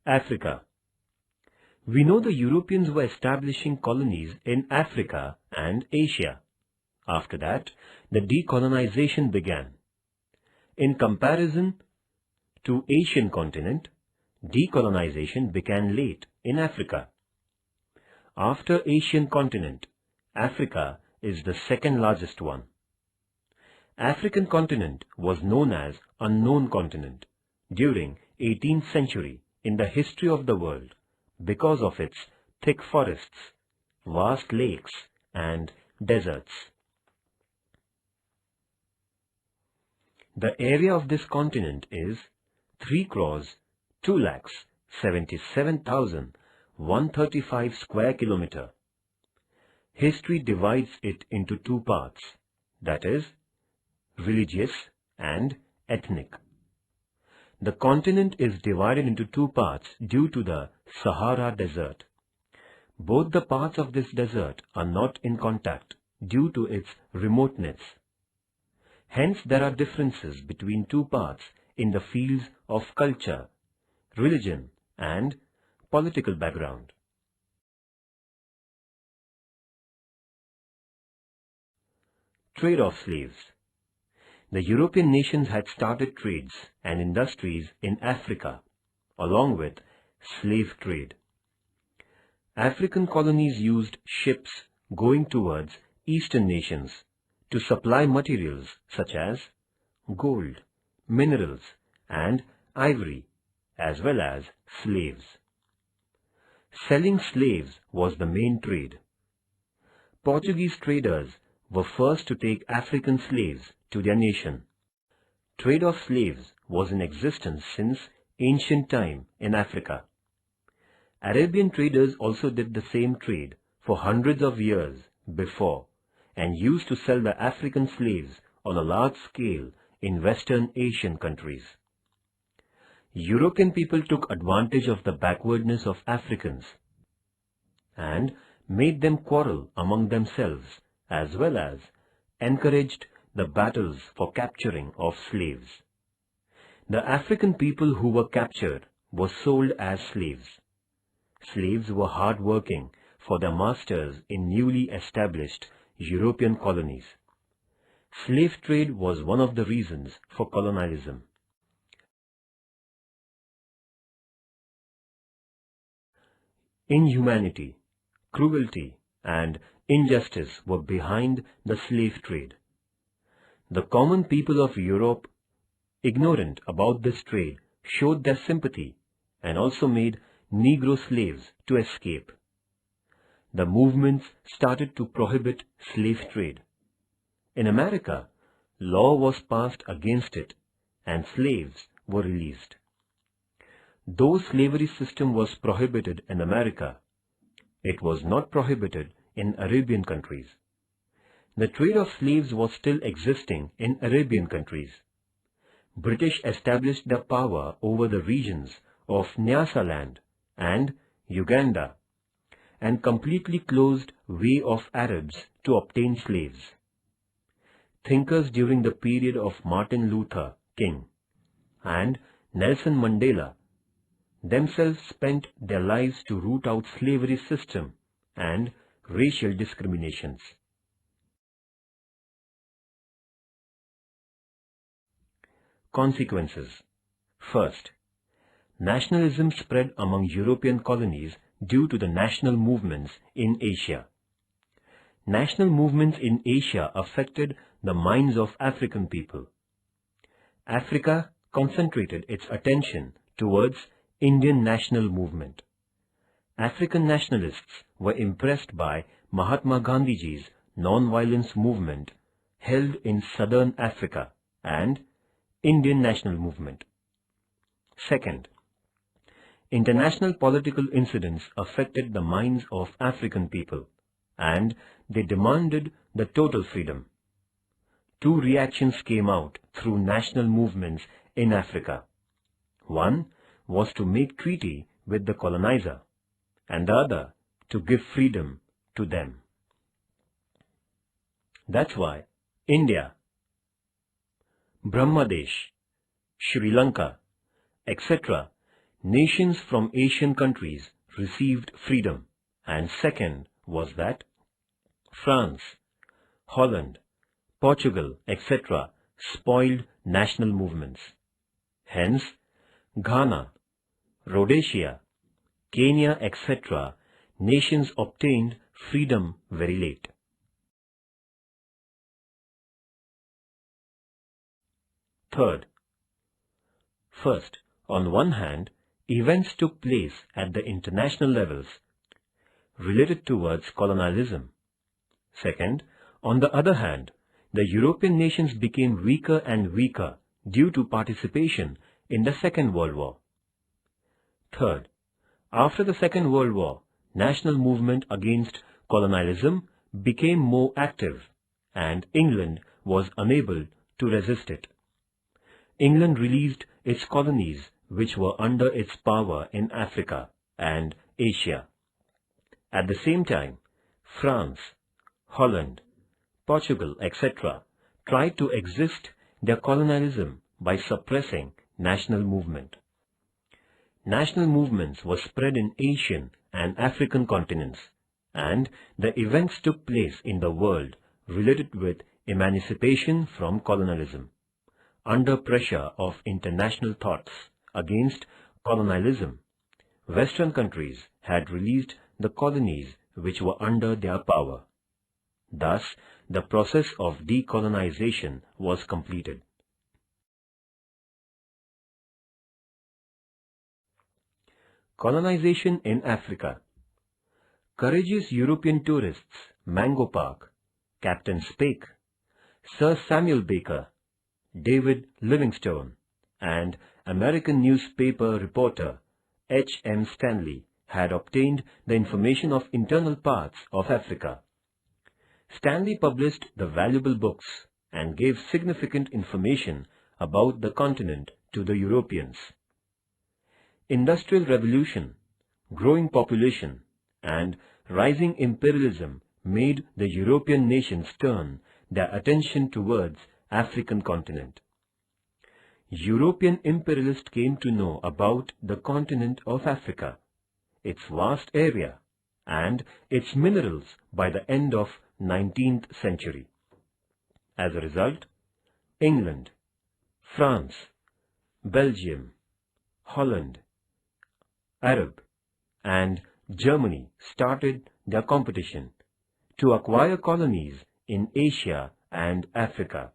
Africa. We know the Europeans were establishing colonies in Africa and Asia. After that, the decolonization began. In comparison to Asian continent, decolonization began late in Africa. After Asian continent, Africa is the second largest one. African continent was known as unknown continent during 18th century in the history of the world because of its thick forests, vast lakes and deserts. The area of this continent is 3,277,135 square kilometer. History divides it into two parts, that is, religious and ethnic. The continent is divided into two parts due to the Sahara Desert. Both the parts of this desert are not in contact due to its remoteness. Hence, there are differences between two parts in the fields of culture, religion, and political background. Trade of slaves. The European nations had started trades and industries in Africa, along with slave trade. African colonies used ships going towards Eastern nations to supply materials such as gold, minerals, and ivory, as well as slaves. Selling slaves was the main trade. Portuguese traders were first to take African slaves to their nation. Trade of slaves was in existence since ancient time in Africa. Arabian traders also did the same trade for hundreds of years before and used to sell the African slaves on a large scale in Western Asian countries. European people took advantage of the backwardness of Africans and made them quarrel among themselves as well as encouraged the battles for capturing of slaves. The African people who were captured were sold as slaves. Slaves were hard working for their masters in newly established European colonies. Slave trade was one of the reasons for colonialism. Inhumanity, cruelty, and injustice were behind the slave trade. The common people of Europe, ignorant about this trade, showed their sympathy and also made Negro slaves to escape. The movements started to prohibit slave trade. In America, law was passed against it and slaves were released. Though slavery system was prohibited in America, it was not prohibited in Arabian countries. The trade of slaves was still existing in Arabian countries. British established their power over the regions of Nyasaland and Uganda and completely closed way of Arabs to obtain slaves. Thinkers during the period of Martin Luther King and Nelson Mandela themselves spent their lives to root out slavery system and racial discriminations. Consequences. First, nationalism spread among European colonies due to the national movements in Asia. National movements in Asia affected the minds of African people. Africa concentrated its attention towards Indian national movement. African nationalists were impressed by Mahatma Gandhiji's non-violence movement held in southern Africa and Indian national movement. Second, international political incidents affected the minds of African people and they demanded the total freedom. Two reactions came out through national movements in Africa. One was to make treaty with the colonizer and the other to give freedom to them. That's why India, Brahmadesh, Sri Lanka, etc. nations from Asian countries received freedom, and second was that France, Holland, Portugal, etc. spoiled national movements. Hence, Ghana, Rhodesia, Kenya, etc. nations obtained freedom very late. Third, first, on one hand, events took place at the international levels related towards colonialism. Second, on the other hand, the European nations became weaker and weaker due to participation in the Second World War. Third, after the Second World War, national movement against colonialism became more active, and England was unable to resist it. England released its colonies which were under its power in Africa and Asia. At the same time, France, Holland, Portugal, etc. tried to resist their colonialism by suppressing national movement. National movements were spread in Asian and African continents, and the events took place in the world related with emancipation from colonialism. Under pressure of international thoughts against colonialism, Western countries had released the colonies which were under their power. Thus, the process of decolonization was completed. Colonization in Africa. Courageous European tourists Mango Park, Captain Speke, Sir Samuel Baker, David Livingstone, and American newspaper reporter H.M. Stanley had obtained the information of internal parts of Africa. Stanley published the valuable books and gave significant information about the continent to the Europeans. Industrial revolution, growing population, and rising imperialism made the European nations turn their attention towards African continent. European imperialists came to know about the continent of Africa, its vast area, and its minerals by the end of 19th century. As a result, England, France, Belgium, Holland, Arab, and Germany started their competition to acquire colonies in Asia and Africa.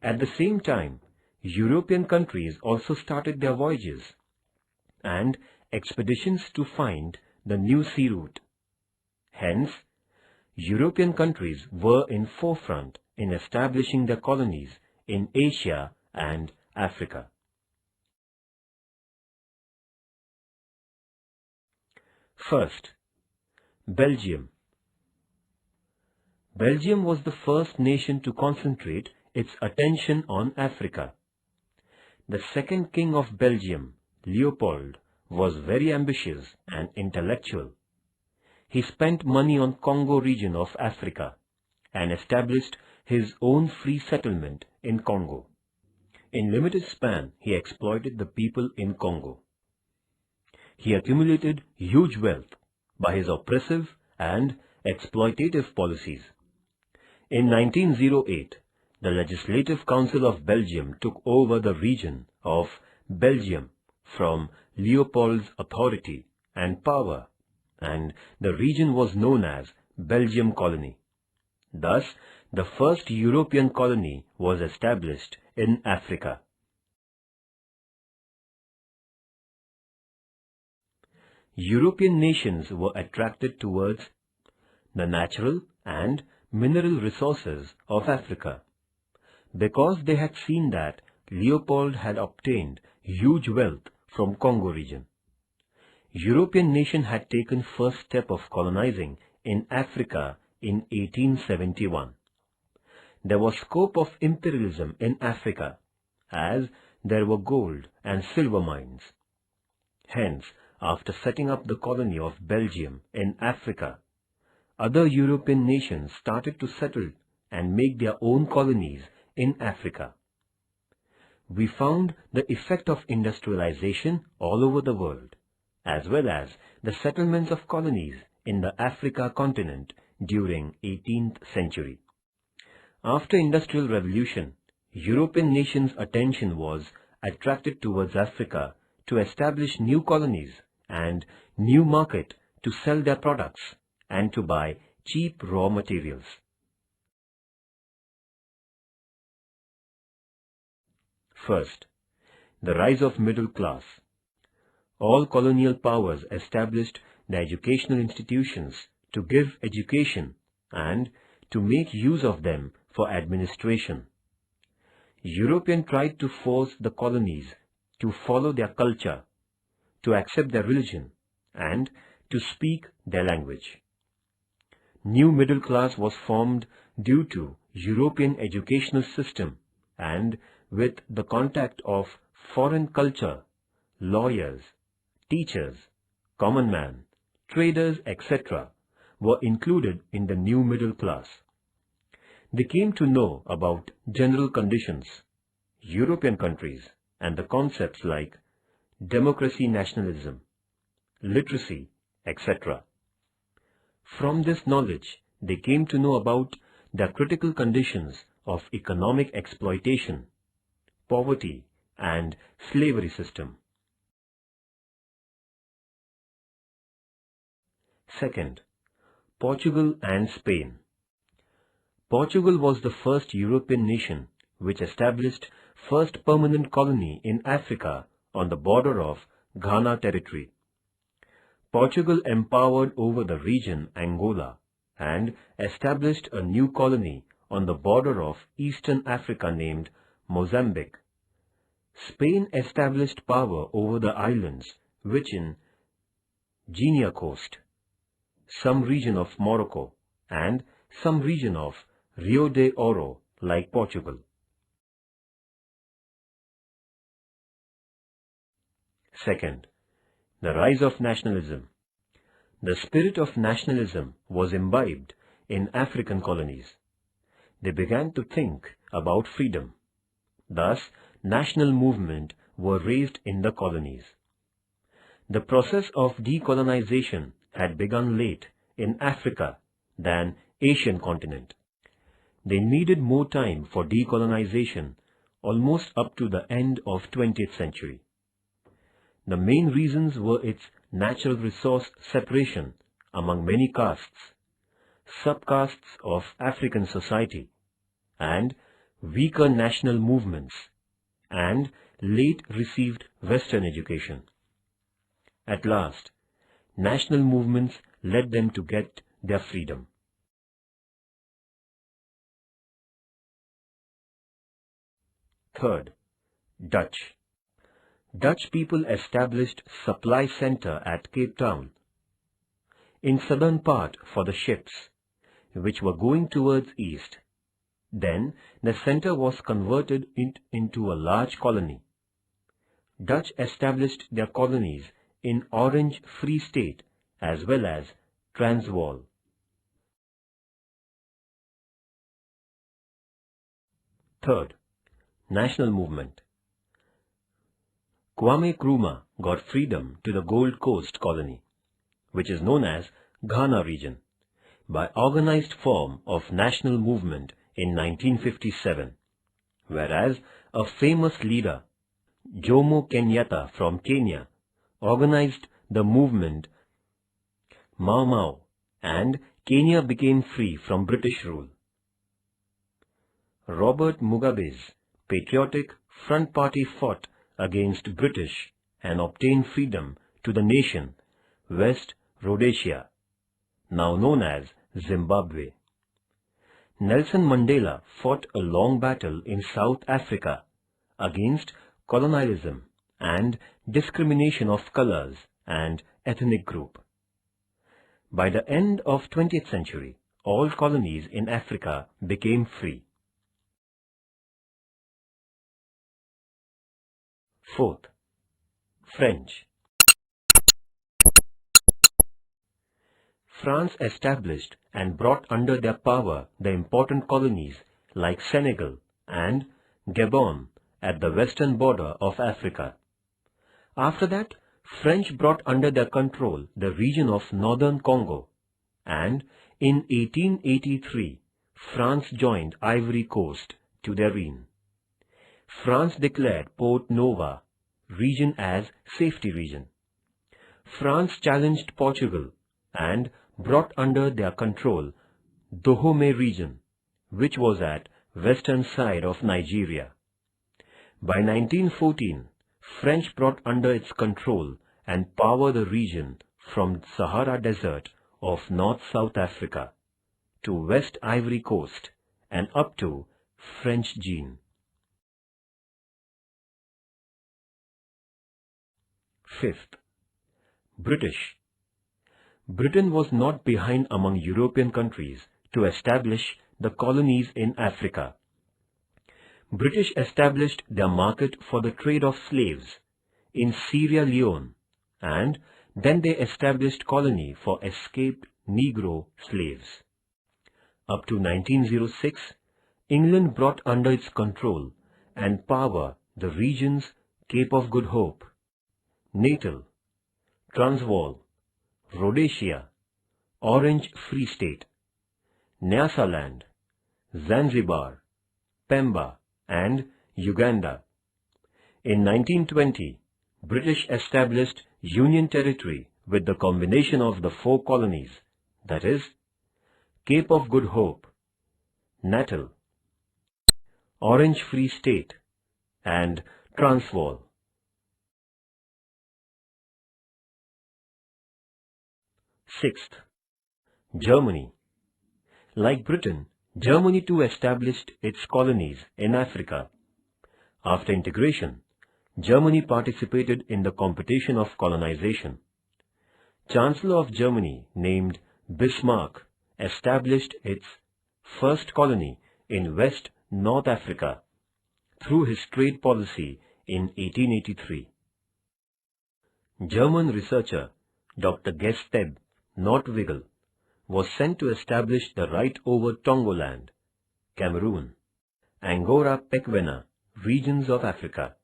At the same time, European countries also started their voyages and expeditions to find the new sea route. Hence, European countries were in forefront in establishing their colonies in Asia and Africa. First, Belgium. Belgium was the first nation to concentrate its attention on Africa. The second king of Belgium, Leopold, was very ambitious and intellectual. He spent money on Congo region of Africa and established his own free settlement in Congo. In limited span, he exploited the people in Congo. He accumulated huge wealth by his oppressive and exploitative policies. In 1908, the Legislative Council of Belgium took over the region of Belgium from Leopold's authority and power, and the region was known as Belgium Colony. Thus, the first European colony was established in Africa. European nations were attracted towards the natural and mineral resources of Africa because they had seen that Leopold had obtained huge wealth from Congo region. European nation had taken first step of colonizing in Africa in 1871. There was scope of imperialism in Africa as there were gold and silver mines. Hence, after setting up the colony of Belgium in Africa, other European nations started to settle and make their own colonies in Africa. we found the effect of industrialization all over the world, as well as the settlements of colonies in the Africa continent during 18th century. After Industrial Revolution, European nations' attention was attracted towards Africa to establish new colonies and new market to sell their products and to buy cheap raw materials. First, the rise of middle class. All colonial powers established the educational institutions to give education and to make use of them for administration. Europeans tried to force the colonies to follow their culture, to accept their religion, and to speak their language. New middle class was formed due to European educational system and with the contact of foreign culture, lawyers, teachers, common man, traders, etc. were included in the new middle class. They came to know about general conditions, European countries, and the concepts like democracy, nationalism, literacy, etc. From this knowledge, they came to know about the critical conditions of economic exploitation, poverty, and slavery system. Second, Portugal and Spain. Portugal was the first European nation which established first permanent colony in Africa on the border of Ghana territory. Portugal empowered over the region Angola and established a new colony on the border of Eastern Africa named Mozambique. Spain established power over the islands which in Guinea coast, some region of Morocco, and some region of Rio de Oro like Portugal. Second, the rise of nationalism. The spirit of nationalism was imbibed in African colonies. They began to think about freedom. Thus, national movements were raised in the colonies. The process of decolonization had begun late in Africa than Asian continent. They needed more time for decolonization, almost up to the end of 20th century. The main reasons were its natural resource separation among many castes, subcastes of African society, and weaker national movements, and late received Western education. At last, national movements led them to get their freedom. Third, Dutch. Dutch people established supply center at Cape Town, in southern part for the ships, which were going towards east. Then the center was converted into a large colony. Dutch established their colonies in Orange Free State as well as Transvaal. Third, national movement. Kwame Nkrumah got freedom to the Gold Coast colony, which is known as Ghana region, by organized form of national movement in 1957, whereas a famous leader, Jomo Kenyatta from Kenya, organized the movement Mau Mau, and Kenya became free from British rule. Robert Mugabe's Patriotic Front Party fought against British and obtained freedom to the nation West Rhodesia, now known as Zimbabwe. Nelson Mandela fought a long battle in South Africa against colonialism and discrimination of colors and ethnic group. By the end of 20th century, all colonies in Africa became free. Fourth, French. France established and brought under their power the important colonies like Senegal and Gabon at the western border of Africa. After that, French brought under their control the region of northern Congo, and in 1883, France joined Ivory Coast to their reign. France declared Port Nova region as safety region. France challenged Portugal and brought under their control Dahomey region, which was at western side of Nigeria. By 1914, French brought under its control and power the region from Sahara Desert of North-South Africa to West Ivory Coast and up to French Guiana. Fifth, British. Britain was not behind among European countries to establish the colonies in Africa. British established their market for the trade of slaves in Sierra Leone, and then they established colony for escaped Negro slaves. Up to 1906, England brought under its control and power the regions Cape of Good Hope, Natal, Transvaal, Rhodesia, Orange Free State, Nyasaland, Zanzibar, Pemba and Uganda. In 1920, British established Union Territory with the combination of the four colonies, that is, Cape of Good Hope, Natal, Orange Free State and Transvaal. Sixth, Germany. Like Britain, Germany too established its colonies in Africa. After integration, Germany participated in the competition of colonization. Chancellor of Germany, named Bismarck, established its first colony in West North Africa through his trade policy in 1883. German researcher Dr. Gesteb Nordwigel was sent to establish the right over Tongoland, Cameroon, Angora-Pequena regions of Africa.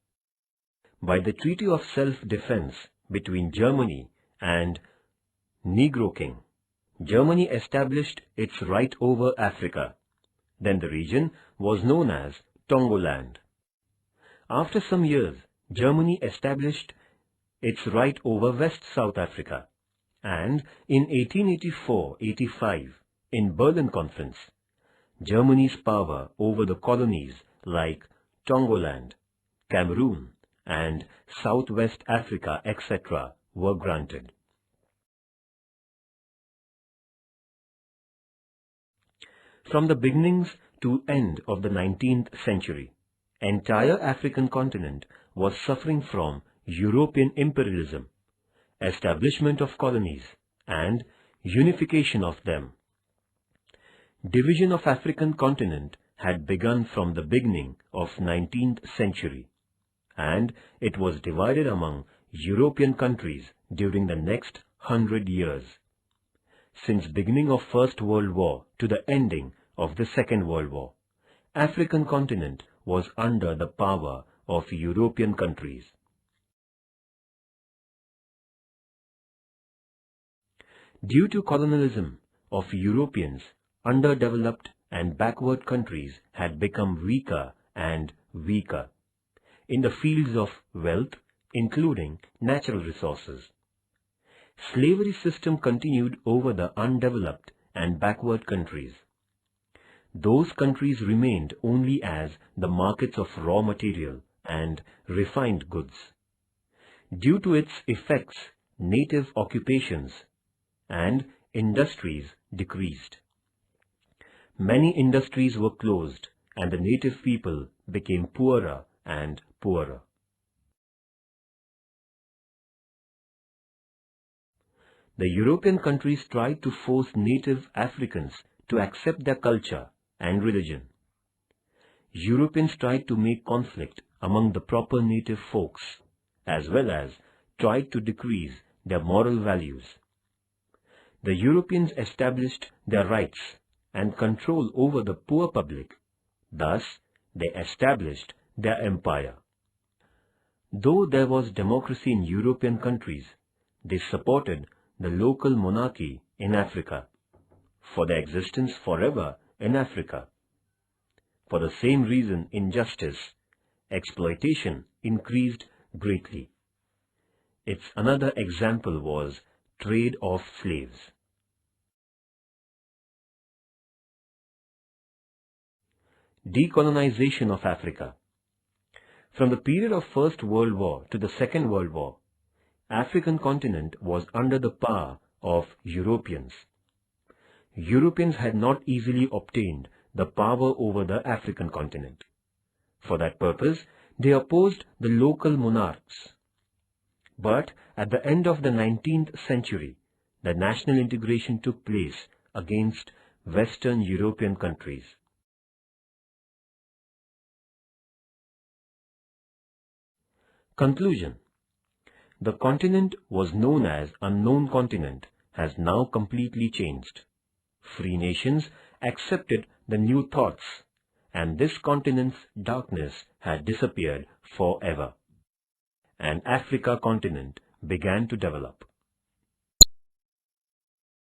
By the Treaty of Self-Defense between Germany and Negro King, Germany established its right over Africa. Then the region was known as Tongoland. After some years, Germany established its right over West South Africa, and in 1884-85, in Berlin Conference, Germany's power over the colonies like Tongoland, Cameroon, and Southwest Africa, etc., were granted. From the beginnings to end of the 19th century, entire African continent was suffering from European imperialism, establishment of colonies, and unification of them. Division of African continent had begun from the beginning of 19th century, and it was divided among European countries during the next 100 years. Since beginning of First World War to the ending of the Second World War, African continent was under the power of European countries. Due to colonialism of Europeans, underdeveloped and backward countries had become weaker and weaker in the fields of wealth, including natural resources. Slavery system continued over the undeveloped and backward countries. Those countries remained only as the markets of raw material and refined goods. Due to its effects, native occupations and industries decreased. Many industries were closed and the native people became poorer and poorer. The European countries tried to force native Africans to accept their culture and religion. Europeans tried to make conflict among the proper native folks, as well as tried to decrease their moral values. The Europeans established their rights and control over the poor public. Thus, they established their empire. Though there was democracy in European countries, they supported the local monarchy in Africa for their existence forever in Africa. For the same reason, injustice, exploitation increased greatly. Its another example was trade of slaves. Decolonization of Africa. From the period of First World War to the Second World War, African continent was under the power of Europeans. Europeans had not easily obtained the power over the African continent. For that purpose, they opposed the local monarchs. But at the end of the 19th century, the national integration took place against Western European countries. Conclusion. The continent was known as unknown continent has now completely changed. Free nations accepted the new thoughts, and this continent's darkness had disappeared forever. An Africa continent began to develop.